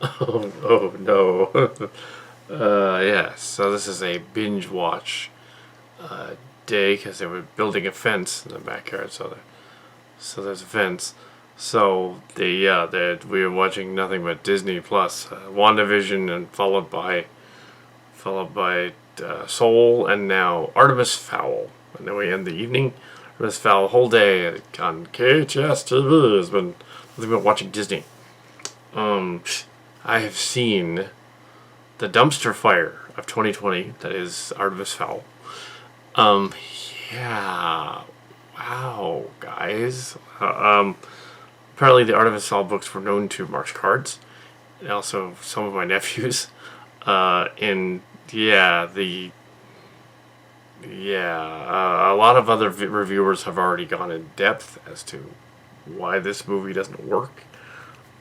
Oh no. Yeah, so this is a binge watch day because they were building a fence in the backyard, so there's a fence. So we were watching nothing but Disney Plus, WandaVision, and followed by Soul, and now Artemis Fowl. And then we end the evening. Artemis Fowl, the whole day on KHS TV has been nothing but watching Disney. I have seen the dumpster fire of 2020. That is Artemis Fowl. Um, yeah. Wow, guys. Apparently, the Artemis Fowl books were known to Mark's cards, and also some of my nephews. And yeah, a lot of other reviewers have already gone in depth as to why this movie doesn't work.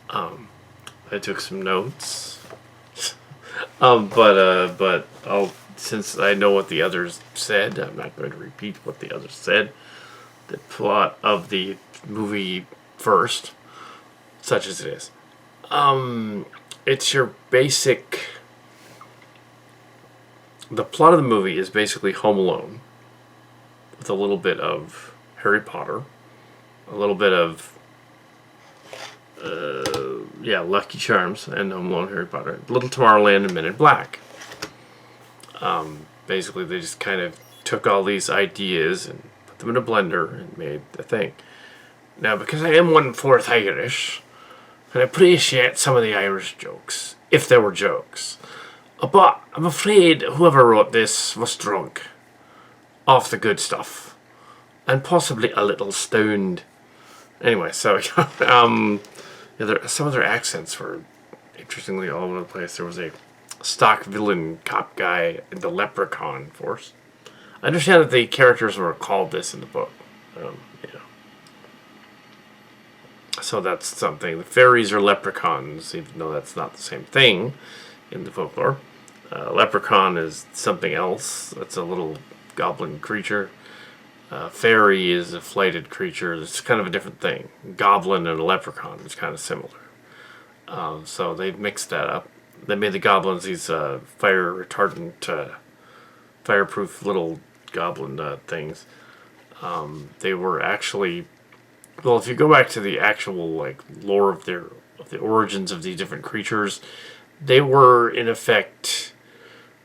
I took some notes. But since I know what the others said, I'm not going to repeat what the others said. The plot of the movie first, such as it is. It's your basic. The plot of the movie is basically Home Alone, with a little bit of Harry Potter, a little bit of Lucky Charms and Home Alone, Harry Potter, Little Tomorrowland, and Men in Black. Basically, they just kind of took all these ideas and put them in a blender and made a thing. Now, because I am 1/4 Irish, I appreciate some of the Irish jokes, if there were jokes. But I'm afraid whoever wrote this was drunk, off the good stuff, and possibly a little stoned. Anyway, so some of their accents were interestingly all over the place. There was a stock villain cop guy in the Leprechaun Force. I understand that the characters were called this in the book. You know. So that's something. The fairies are leprechauns, even though that's not the same thing in the folklore. Leprechaun is something else. That's a little goblin creature. Fairy is a flighted creature. It's kind of a different thing. Goblin and a leprechaun is kind of similar. So they mixed that up. They made the goblins these fire retardant, fireproof little goblin things. They were actually, well, if you go back to the actual like lore of the origins of these different creatures, they were in effect,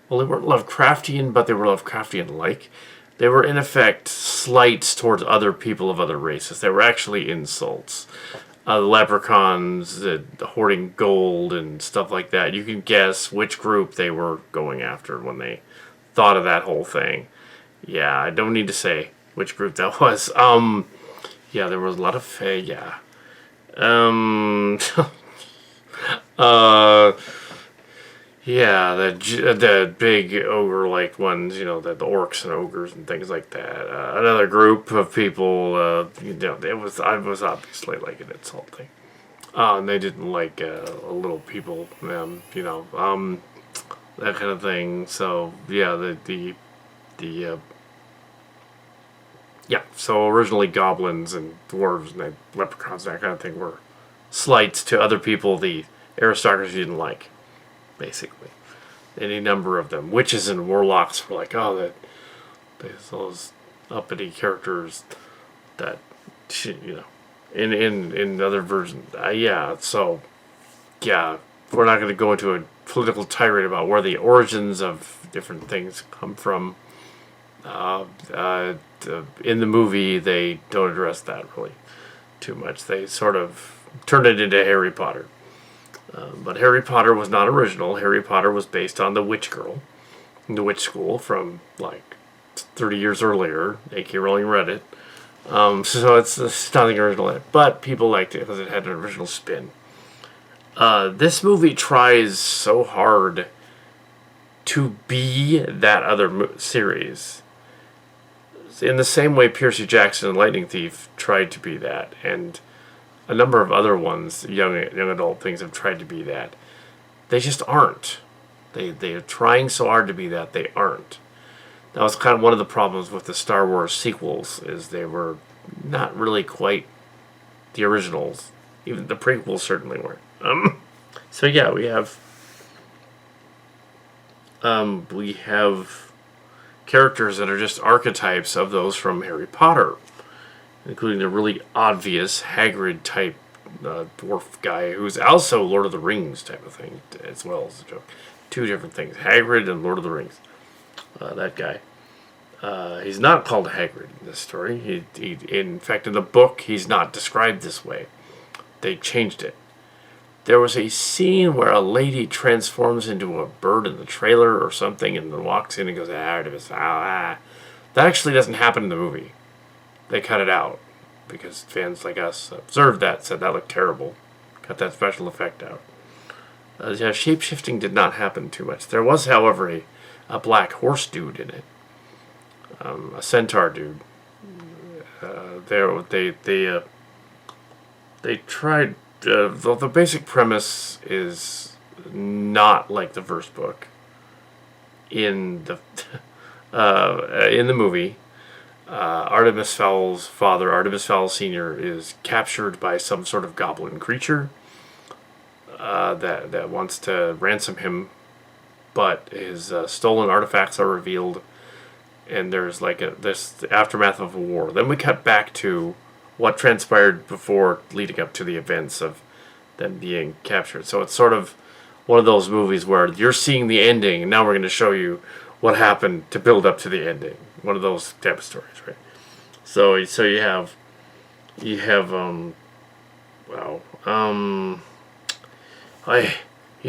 well, they weren't Lovecraftian, but they were Lovecraftian-like. They were in effect slights towards other people of other races. They were actually insults. The leprechauns, the hoarding gold and stuff like that. You can guess which group they were going after when they thought of that whole thing. Yeah, I don't need to say which group that was. Yeah, there was a lot of yeah. Yeah, the big ogre-like ones, you know, the orcs and ogres and things like that. Another group of people, I was obviously like an insulting. And they didn't like little people, that kind of thing. So yeah, so originally goblins and dwarves and leprechauns, that kind of thing, were slights to other people the aristocracy didn't like. Basically, any number of them. Witches and warlocks were like, oh, there's those uppity characters that, in other versions. Yeah, so, yeah, we're not going to go into a political tirade about where the origins of different things come from. In the movie, they don't address that really too much. They sort of turn it into Harry Potter. But Harry Potter was not original. Harry Potter was based on The Witch Girl, The Witch School, from like 30 years earlier. A.K. Rowling read it. So it's nothing original in it. But people liked it because it had an original spin. This movie tries so hard to be that other series. In the same way Percy Jackson and Lightning Thief tried to be that. And a number of other ones, young adult things, have tried to be that. They just aren't. They are trying so hard to be that, they aren't. That was kind of one of the problems with the Star Wars sequels, is they were not really quite the originals. Even the prequels certainly weren't. So yeah, we have characters that are just archetypes of those from Harry Potter, including the really obvious Hagrid type dwarf guy who's also Lord of the Rings type of thing as well as a joke. Two different things: Hagrid and Lord of the Rings. That guy. He's not called Hagrid in this story. In fact, in the book, he's not described this way. They changed it. There was a scene where a lady transforms into a bird in the trailer or something and then walks in and goes, Artemis Fowl. That actually doesn't happen in the movie. They cut it out because fans like us observed that, said that looked terrible. Cut that special effect out. Yeah, shape-shifting did not happen too much. There was, however, a black horse dude in it. A centaur dude. They tried. The basic premise is not like the first book. In the movie, Artemis Fowl's father, Artemis Fowl Sr., is captured by some sort of goblin creature that wants to ransom him, but his stolen artifacts are revealed, and there's like this aftermath of a war. Then we cut back to what transpired before, leading up to the events of them being captured. So it's sort of one of those movies where you're seeing the ending, and now we're going to show you what happened to build up to the ending. One of those type of stories, right? So you have you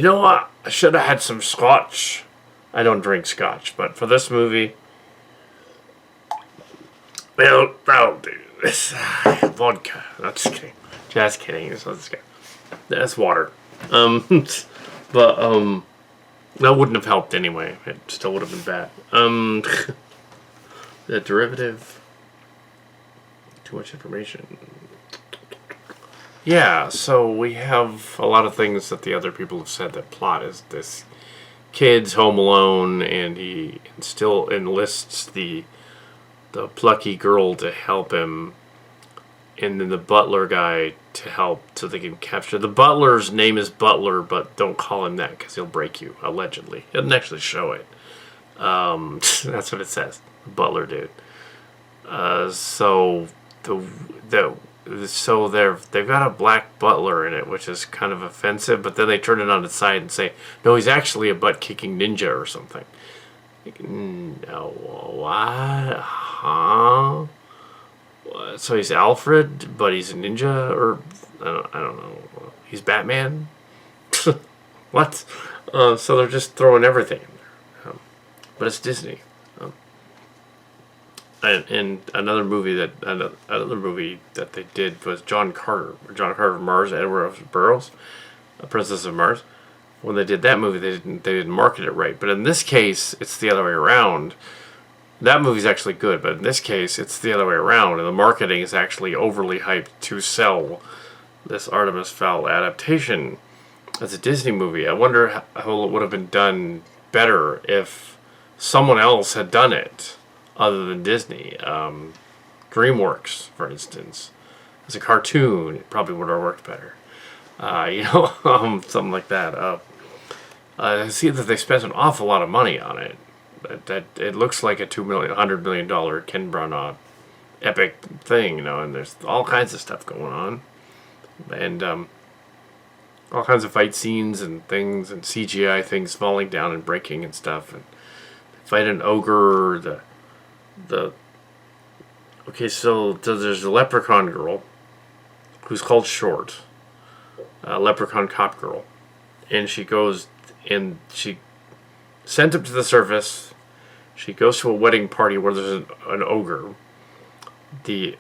know what? I should have had some scotch. I don't drink scotch, but for this movie, well, that'll do. This vodka. No, just kidding. Just kidding. That's water. But that wouldn't have helped anyway. It still would have been bad. The derivative. Too much information. Yeah, so we have a lot of things that the other people have said. That plot is this kid's home alone, and he still enlists the plucky girl to help him, and then the butler guy to help so they can capture. The butler's name is Butler, but don't call him that because he'll break you, allegedly. He doesn't actually show it. That's what it says. Butler dude. So they've got a black butler in it, which is kind of offensive, but then they turn it on its side and say, no, he's actually a butt-kicking ninja or something. No, what? Huh? So he's Alfred, but he's a ninja, or I don't know. He's Batman. What? So they're just throwing everything in there, but it's Disney. And another movie that they did was John Carter of Mars, Edward Burroughs, Princess of Mars. When they did that movie, they didn't market it right. But in this case, it's the other way around. That movie's actually good, but in this case, it's the other way around, and the marketing is actually overly hyped to sell this Artemis Fowl adaptation as a Disney movie. I wonder how it would have been done better if someone else had done it other than Disney. DreamWorks, for instance, as a cartoon, it probably would have worked better. Something like that. I see that they spent an awful lot of money on it. That it looks like a $100 million Ken Branagh epic thing, and there's all kinds of stuff going on, and all kinds of fight scenes and things and CGI things falling down and breaking and stuff, and fight an ogre. So there's a leprechaun girl who's called Short, a leprechaun cop girl, and she goes and she sent up to the surface. She goes to a wedding party where there's an ogre. They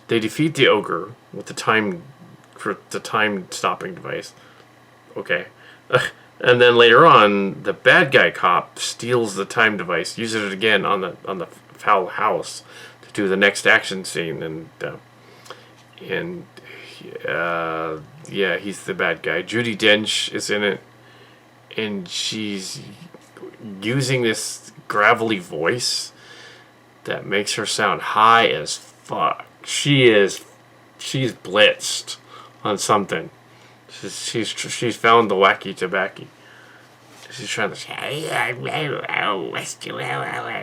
defeat the ogre with the time stopping device. Okay. And then later on, the bad guy cop steals the time device, uses it again on the foul house to do the next action scene, and he's the bad guy. Judi Dench is in it, and she's using this gravelly voice that makes her sound high as fuck. She's blitzed on something. She's found the wacky tobacco. She's trying to say,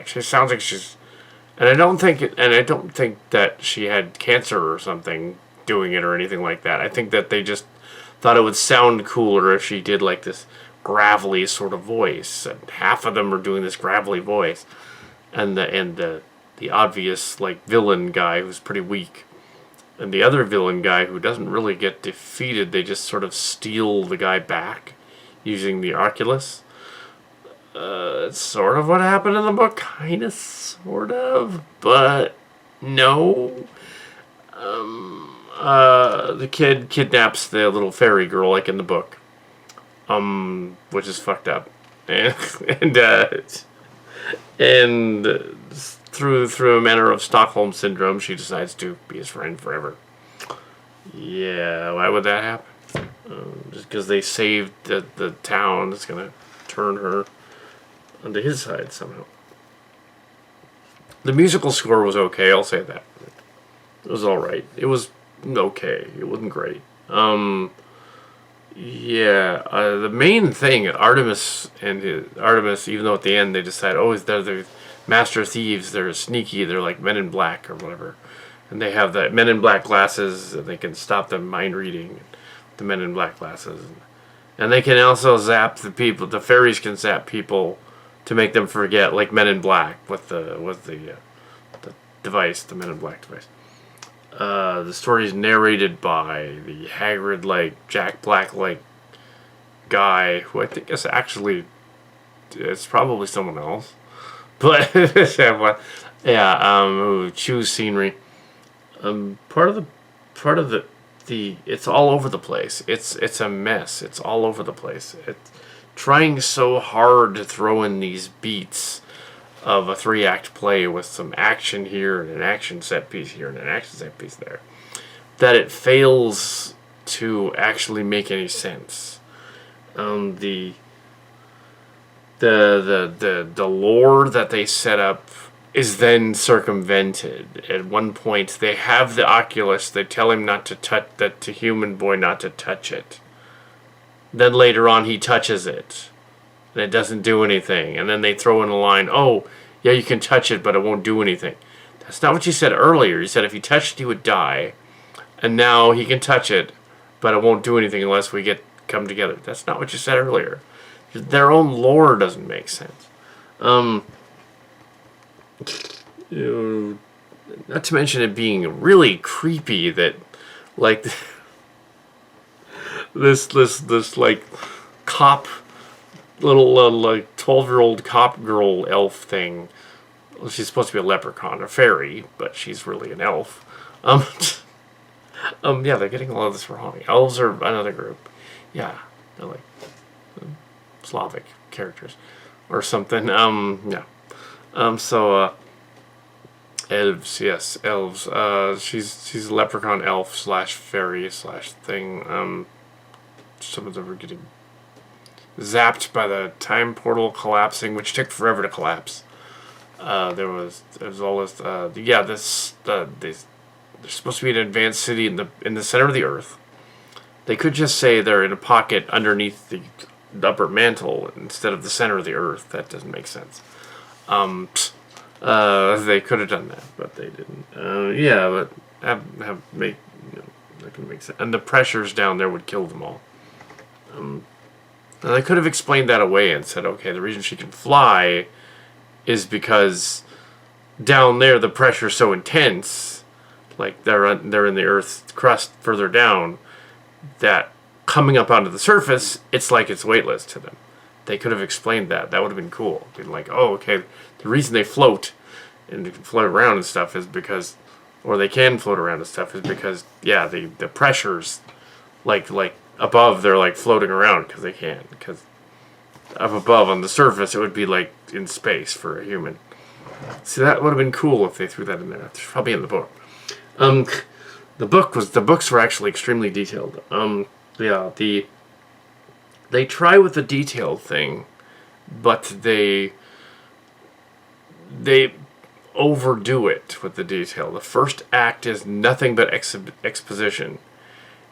she sounds like she's, and I don't think that she had cancer or something doing it or anything like that. I think that they just thought it would sound cooler if she did like this gravelly sort of voice. And half of them are doing this gravelly voice, and the obvious like villain guy who's pretty weak, and the other villain guy who doesn't really get defeated. They just sort of steal the guy back using the Oculus. It's sort of what happened in the book, kind of, sort of, but no. The kid kidnaps the little fairy girl, like in the book, which is fucked up, and through a manner of Stockholm syndrome, she decides to be his friend forever. Yeah, why would that happen? Just because they saved the town, it's gonna turn her onto his side somehow. The musical score was okay, I'll say that. It was alright. It was okay. It wasn't great. The main thing, Artemis, even though at the end they decide, oh, they're the master thieves, they're sneaky, they're like Men in Black or whatever. And they have the Men in Black glasses, and they can stop them mind reading, the Men in Black glasses. And they can also zap the people, the fairies can zap people to make them forget, like Men in Black with the device, the Men in Black device. The story is narrated by the Hagrid, like Jack Black, like guy, who I think is actually, it's probably someone else, but who chews scenery. Part of the it's all over the place. It's a mess. It's all over the place. It's trying so hard to throw in these beats of a 3-act play with some action here and an action set piece here and an action set piece there, that it fails to actually make any sense. The lore that they set up is then circumvented. At one point, they have the Oculus. They tell him not to touch that, to Human Boy not to touch it. Then later on, he touches it, and it doesn't do anything. And then they throw in a line, oh, yeah, you can touch it, but it won't do anything. That's not what you said earlier. You said if he touched it, he would die. And now he can touch it, but it won't do anything unless we come together. That's not what you said earlier. Their own lore doesn't make sense. Not to mention it being really creepy that, like, this like cop, little like 12-year-old cop girl elf thing. Well, she's supposed to be a leprechaun, a fairy, but she's really an elf. Yeah, they're getting a lot of this wrong. Elves are another group. Yeah, they're like Slavic characters or something. Elves, yes, elves. She's a leprechaun elf / fairy / thing. Some of them are getting zapped by the time portal collapsing, which took forever to collapse. There's all this. They're supposed to be an advanced city in the center of the earth. They could just say they're in a pocket underneath the upper mantle instead of the center of the earth. That doesn't make sense. They could have done that, but they didn't. But that can make sense. And the pressures down there would kill them all. They could have explained that away and said, okay, the reason she can fly is because down there the pressure's so intense, like they're in the Earth's crust further down, that coming up onto the surface, it's like it's weightless to them. They could have explained that. That would have been cool. Been like, oh, okay, the reason they float and they can float around and stuff is because, or they can float around and stuff is because, yeah, the pressures, like above, they're like floating around because they can. Because up above on the surface, it would be like in space for a human. See, that would have been cool if they threw that in there. It's probably in the book. The books were actually extremely detailed. They try with the detailed thing, but they overdo it with the detail. The first act is nothing but exposition.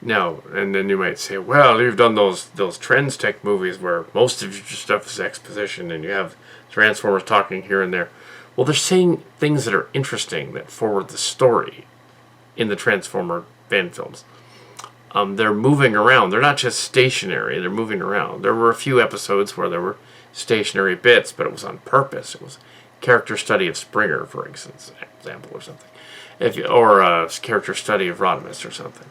No, and then you might say, well, you've done those Trends Tech movies where most of your stuff is exposition and you have Transformers talking here and there. Well, they're saying things that are interesting that forward the story in the Transformer fan films. They're moving around. They're not just stationary. They're moving around. There were a few episodes where there were stationary bits, but it was on purpose. It was character study of Springer, for example, or something, or a character study of Rodimus or something.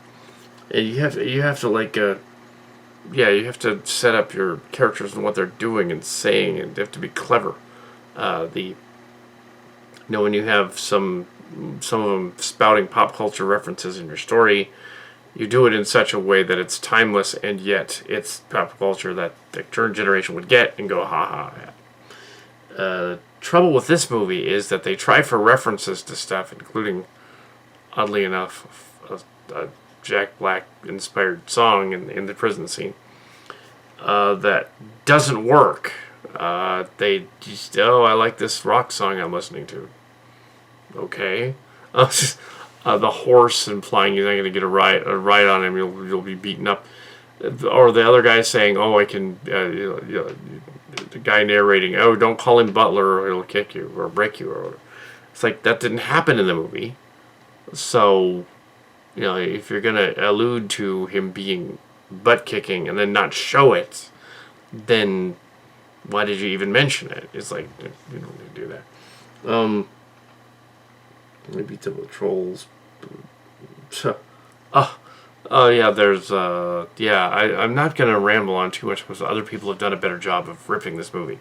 And you have to like, you have to set up your characters and what they're doing and saying, and they have to be clever. When you have some of them spouting pop culture references in your story, you do it in such a way that it's timeless and yet it's pop culture that the current generation would get and go, ha ha. Trouble with this movie is that they try for references to stuff, including, oddly enough, a Jack Black inspired song in the prison scene that doesn't work. They just, I like this rock song I'm listening to. Okay. The horse implying you're not going to get a ride on him, you'll be beaten up. Or the other guy saying, I can, the guy narrating, don't call him Butler or he'll kick you or break you. Or it's like, that didn't happen in the movie. So, if you're going to allude to him being butt kicking and then not show it, then why did you even mention it? It's like, you don't need to do that. Maybe Double Trolls. There's, I'm not going to ramble on too much because other people have done a better job of ripping this movie.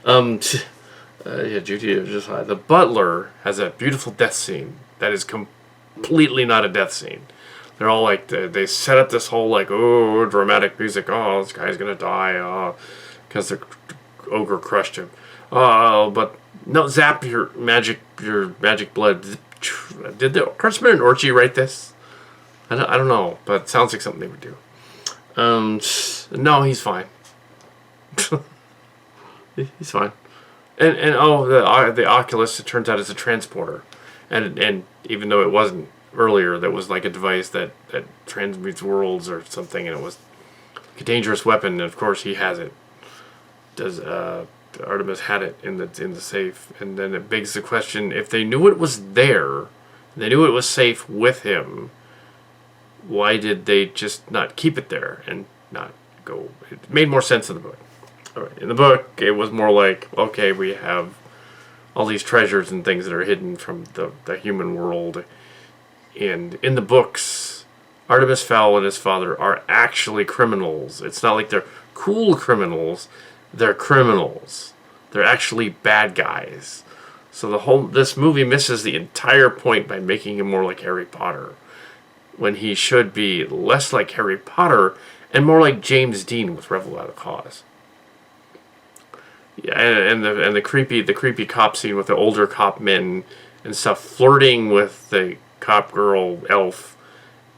Judy is just high. The Butler has a beautiful death scene that is completely not a death scene. They're all like, they set up this whole like, dramatic music. This guy's going to die. Because the ogre crushed him. But no, zap your magic blood. Did the Kurtzman and Orchie write this? I don't know, but it sounds like something they would do. No, he's fine. He's fine. And the Oculus, it turns out, is a transporter. And even though it wasn't earlier, that was like a device that transmutes worlds or something, and it was a dangerous weapon, and of course he has it. Artemis had it in the safe, and then it begs the question: if they knew it was there, they knew it was safe with him, why did they just not keep it there and not go? It made more sense in the book. All right, in the book, it was more like, okay, we have all these treasures and things that are hidden from the human world, and in the books, Artemis Fowl and his father are actually criminals. It's not like they're cool criminals. They're criminals. They're actually bad guys. So this movie misses the entire point by making him more like Harry Potter, when he should be less like Harry Potter and more like James Dean with Rebel Without a Cause. Yeah, and the creepy cop scene with the older cop men and stuff flirting with the cop girl elf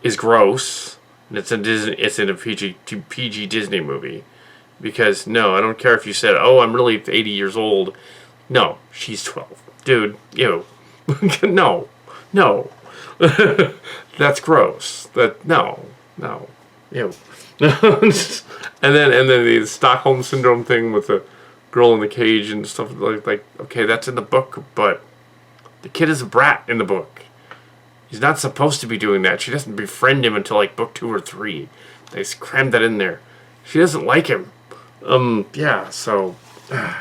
is gross. And it's in a PG Disney movie. Because, no, I don't care if you said, I'm really 80 years old. No, she's 12. Dude, no. That's gross. No. Ew. and then the Stockholm Syndrome thing with the girl in the cage and stuff like, okay, that's in the book, but the kid is a brat in the book. He's not supposed to be doing that. She doesn't befriend him until like book 2 or 3. They crammed that in there. She doesn't like him. So, I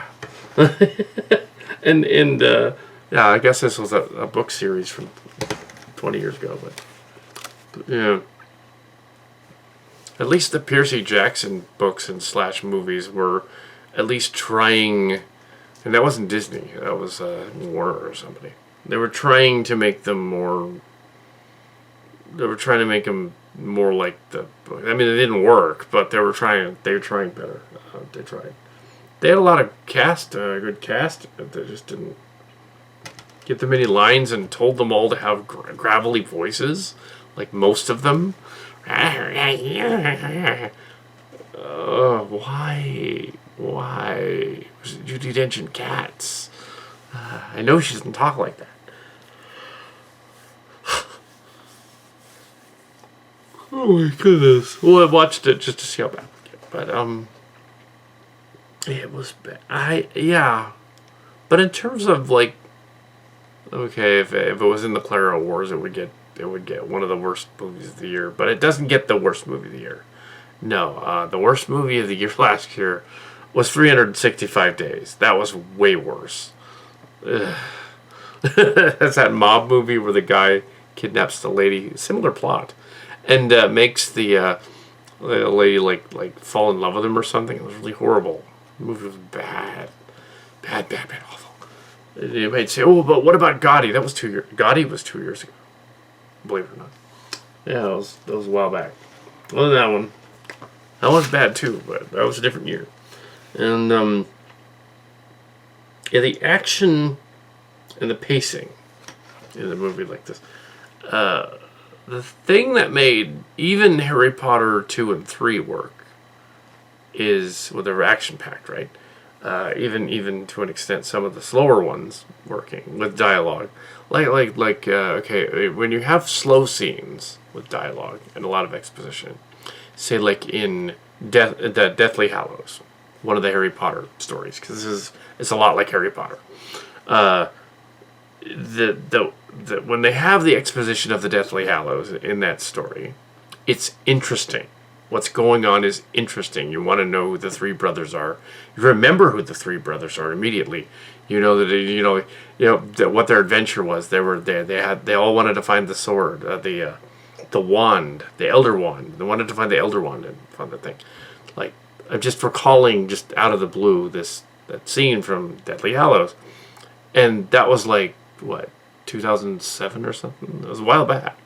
guess this was a book series from 20 years ago, but yeah. At least the Percy Jackson books and / movies were at least trying, and that wasn't Disney, that was Warner or somebody. They were trying to make them more, like the book. I mean, it didn't work, but they were trying better. They tried. They had a lot of good cast, but they just didn't get them any lines and told them all to have gravelly voices, like most of them. Why? Judi Dench and cats. I know she doesn't talk like that. Oh my goodness. Well, I watched it just to see how bad it get. But, it was bad. Yeah. But in terms of, like, okay, if it was in the Clara Wars, it would get one of the worst movies of the year. But it doesn't get the worst movie of the year. No, the worst movie of the year last year was 365 Days. That was way worse. That's that mob movie where the guy kidnaps the lady. Similar plot. And makes the lady like fall in love with him or something. It was really horrible. The movie was bad. Bad, awful. You might say, oh, but what about Gotti? That was 2 years. Gotti was 2 years ago. Believe it or not. Yeah, that was a while back. Well, that one. That was bad too, but that was a different year. And yeah, the action and the pacing in a movie like this. The thing that made even Harry Potter 2 and 3 work is, well, they were action-packed, right? Even to an extent, some of the slower ones working with dialogue. Okay, when you have slow scenes with dialogue and a lot of exposition, say like in the Deathly Hallows, one of the Harry Potter stories, because it's a lot like Harry Potter. When they have the exposition of the Deathly Hallows in that story, it's interesting. What's going on is interesting. You want to know who the three brothers are. You remember who the three brothers are immediately. You know what their adventure was. They all wanted to find the sword, the wand, the Elder Wand. They wanted to find the Elder Wand and find the thing. Like, I'm just recalling, just out of the blue, that scene from Deathly Hallows, and that was like what, 2007 or something. It was a while back.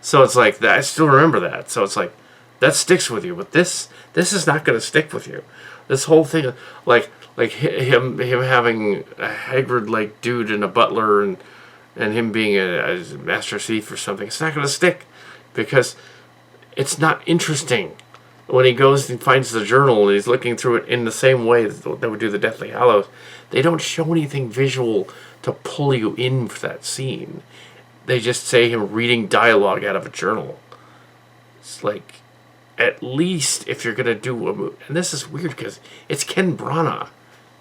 So it's like that. I still remember that. So it's like that sticks with you. But this is not going to stick with you. This whole thing, like him having a Hagrid like dude and a butler and him being a master thief or something. It's not going to stick because it's not interesting. When he goes and finds the journal and he's looking through it in the same way that they would do the Deathly Hallows, they don't show anything visual to pull you in for that scene. They just say him reading dialogue out of a journal. It's like, at least if you're going to do a movie, and this is weird because it's Ken Branagh.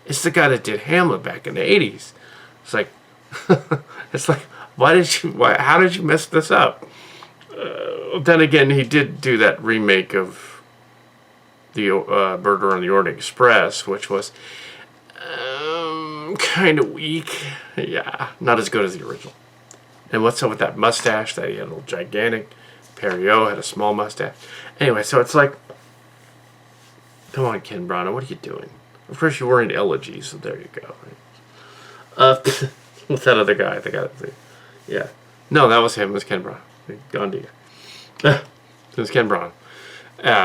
It's the guy that did Hamlet back in the 80s. It's like, how did you mess this up? Then again, he did do that remake of the Murder on the Orient Express, which was kind of weak. Yeah, not as good as the original. And what's up with that mustache that he had? A little gigantic. Perriot had a small mustache. Anyway, so it's like, come on, Ken Branagh, what are you doing? Of course, you were in Elegy, so there you go. With that other guy, yeah. No, that was him. It was Ken Branagh. Gandhi. It was Ken Branagh.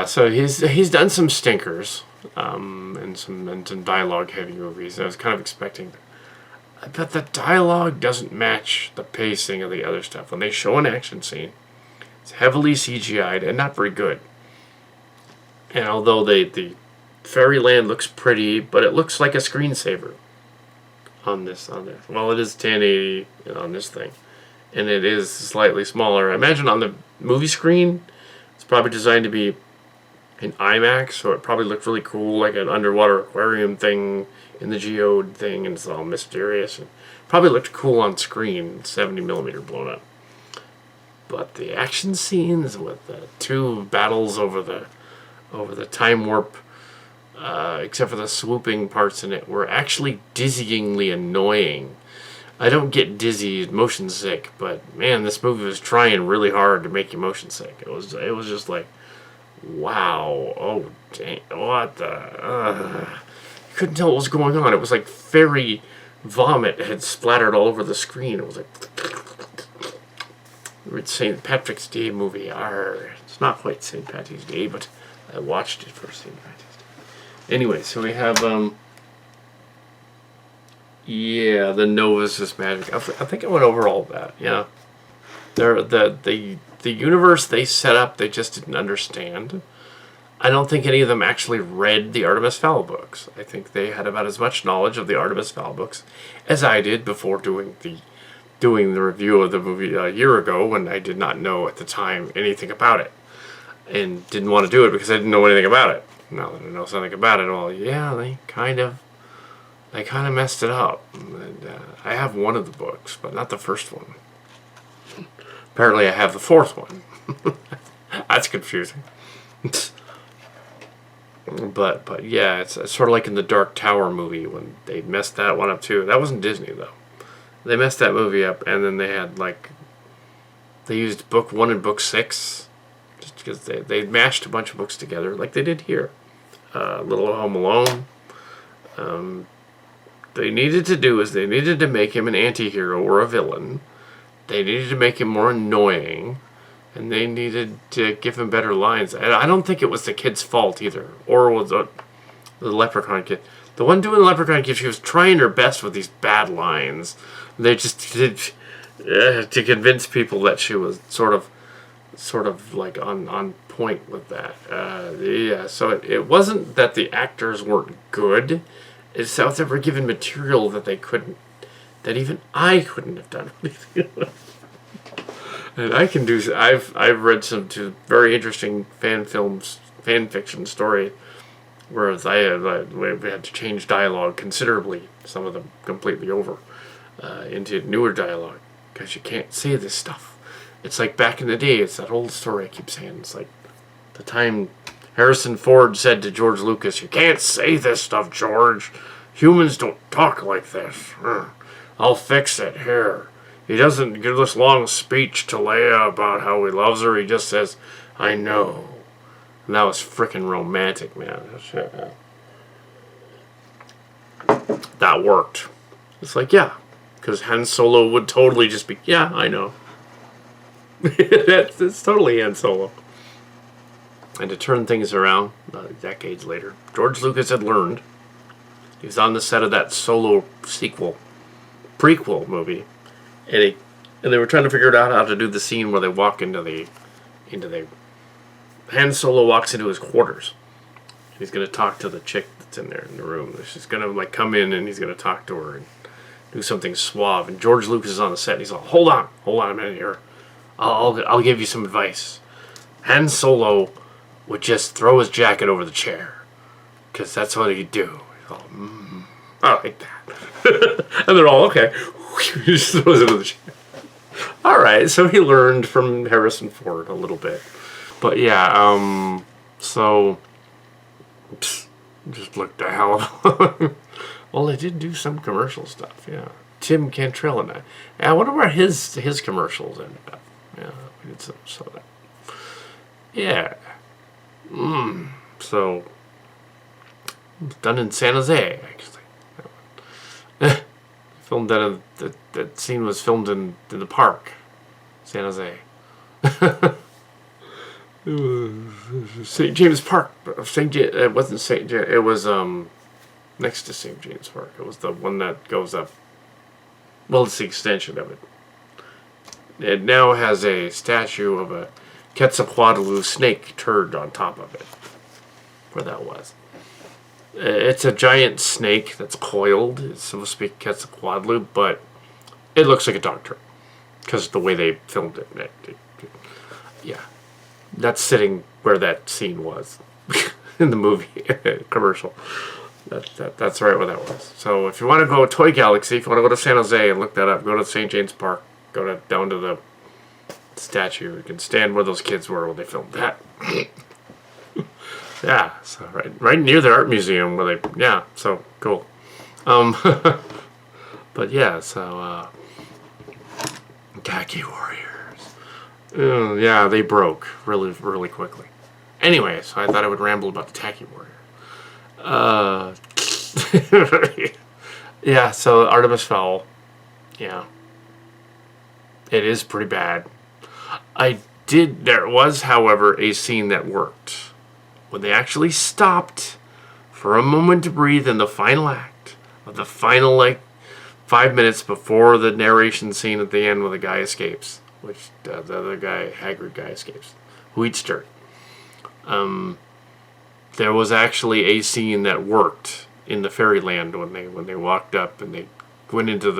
So he's done some stinkers, and some dialogue-heavy movies. I was kind of expecting that. But the dialogue doesn't match the pacing of the other stuff. When they show an action scene, it's heavily CGI'd and not very good. And although the Fairyland looks pretty, but it looks like a screensaver on this. Well, it is 1080 on this thing, and it is slightly smaller. I imagine on the movie screen, it's probably designed to be in IMAX, so it probably looked really cool, like an underwater aquarium thing in the geode thing, and it's all mysterious. And probably looked cool on screen, 70mm blown up. But the action scenes with the two battles over the time warp, except for the swooping parts in it, were actually dizzyingly annoying. I don't get dizzy, motion sick, but man, this movie was trying really hard to make you motion sick. It was just like, wow, oh dang, what the? You couldn't tell what was going on. It was like fairy vomit had splattered all over the screen. It was like, it's St. Patrick's Day movie. It's not quite St. Patrick's Day, but I watched it for St. Patrick's Day. Anyway, so we have yeah, the Novus is magic. I think I went over all of that. Yeah, the universe they set up, they just didn't understand. I don't think any of them actually read the Artemis Fowl books. I think they had about as much knowledge of the Artemis Fowl books as I did before doing the review of the movie a year ago, when I did not know at the time anything about it. and didn't want to do it because I didn't know anything about it. Now that I know something about it, well, yeah, they kind of messed it up. And, I have one of the books, but not the first one. Apparently, I have the fourth one. That's confusing. But yeah, it's sort of like in the Dark Tower movie when they messed that one up too. That wasn't Disney though. They messed that movie up, and then they had they used book 1 and book 6 just because they mashed a bunch of books together like they did here. Little Home Alone. They needed to make him an anti-hero or a villain. They needed to make him more annoying. And they needed to give him better lines. And I don't think it was the kid's fault either. Or was the Leprechaun kid. The one doing the Leprechaun kid, she was trying her best with these bad lines. They just did to convince people that she was sort of like on point with that. Yeah, so it wasn't that the actors weren't good. It's that they were given material that that even I couldn't have done. And I can do. I've read some very interesting fan fiction story, whereas we had to change dialogue considerably. Some of them completely over into newer dialogue because you can't say this stuff. It's like back in the day. It's that old story I keep saying. It's like the time Harrison Ford said to George Lucas, "You can't say this stuff, George. Humans don't talk like this. I'll fix it here." He doesn't give this long speech to Leia about how he loves her. He just says, "I know." And that was frickin' romantic, man. That worked. It's like, yeah. Because Han Solo would totally just be, "Yeah, I know." It's totally Han Solo. And to turn things around, decades later, George Lucas had learned. He was on the set of that Solo prequel movie. And they were trying to figure out how to do the scene where they walk into the Han Solo walks into his quarters. He's going to talk to the chick that's in there in the room. She's going to come in and he's going to talk to her and do something suave. And George Lucas is on the set. And he's like, hold on a minute here. I'll give you some advice. Han Solo would just throw his jacket over the chair because that's what he'd do. He's all, I like that. And they're all, okay. He just throws it in the chair. Alright, so he learned from Harrison Ford a little bit. But yeah, so just look the hell. Well, they did do some commercial stuff, yeah. Tim Cantrell and I wonder where his commercials ended up. Yeah, we did some of that. Yeah. So done in San Jose, actually. Filmed that scene was filmed in the park, San Jose. It was St. James Park. It wasn't St. James. It was next to St. James Park. It was the one that goes up. Well, it's the extension of it. It now has a statue of a Quetzalcoatl snake turd on top of it. Where that was. It's a giant snake that's coiled. It's supposed to be Quetzalcoatl, but it looks like a dog turd because of the way they filmed it. Yeah, that's sitting where that scene was in the movie commercial. That's right where that was. So if you want to go Toy Galaxy, if you want to go to San Jose and look that up, go to St. James Park, down to the statue. You can stand where those kids were when they filmed that. Yeah, so right near the art museum where so cool. But yeah, so Tacky Warriors. Yeah, they broke really, really quickly. Anyway, so I thought I would ramble about the Tacky Warrior. Yeah, so Artemis Fowl. Yeah. It is pretty bad. There was, however, a scene that worked. When they actually stopped for a moment to breathe in the final act of the final 5 minutes before the narration scene at the end where the guy escapes, which the other guy, Haggard guy, escapes, who eats dirt. There was actually a scene that worked in the fairyland when they walked up and they went into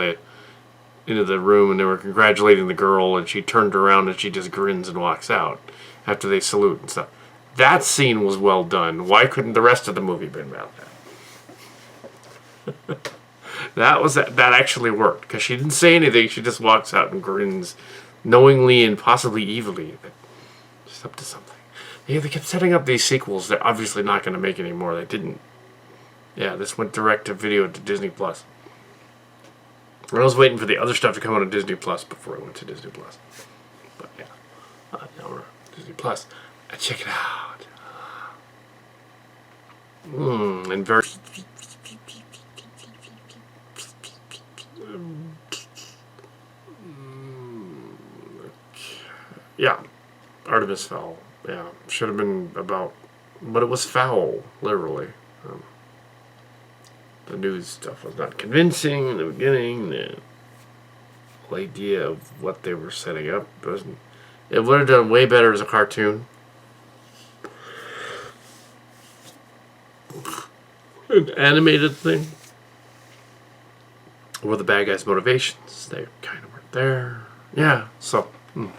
into the room and they were congratulating the girl, and she turned around and she just grins and walks out after they salute and stuff. That scene was well done. Why couldn't the rest of the movie been about that? that actually worked, because she didn't say anything. She just walks out and grins knowingly and possibly evilly that she's up to something. Yeah, they kept setting up these sequels. They're obviously not going to make any more. They didn't. Yeah, this went direct to video to Disney Plus. I was waiting for the other stuff to come out on Disney Plus before I went to Disney Plus. But yeah, now we're on Disney Plus. Check it out. And very. Yeah, Artemis Fowl. Yeah, should have been about, but it was foul, literally. The news stuff was not convincing in the beginning. The whole idea of what they were setting up wasn't. It would have done way better as a cartoon. An animated thing. What were the bad guys' motivations? They kind of weren't there. Yeah, so. Yeah.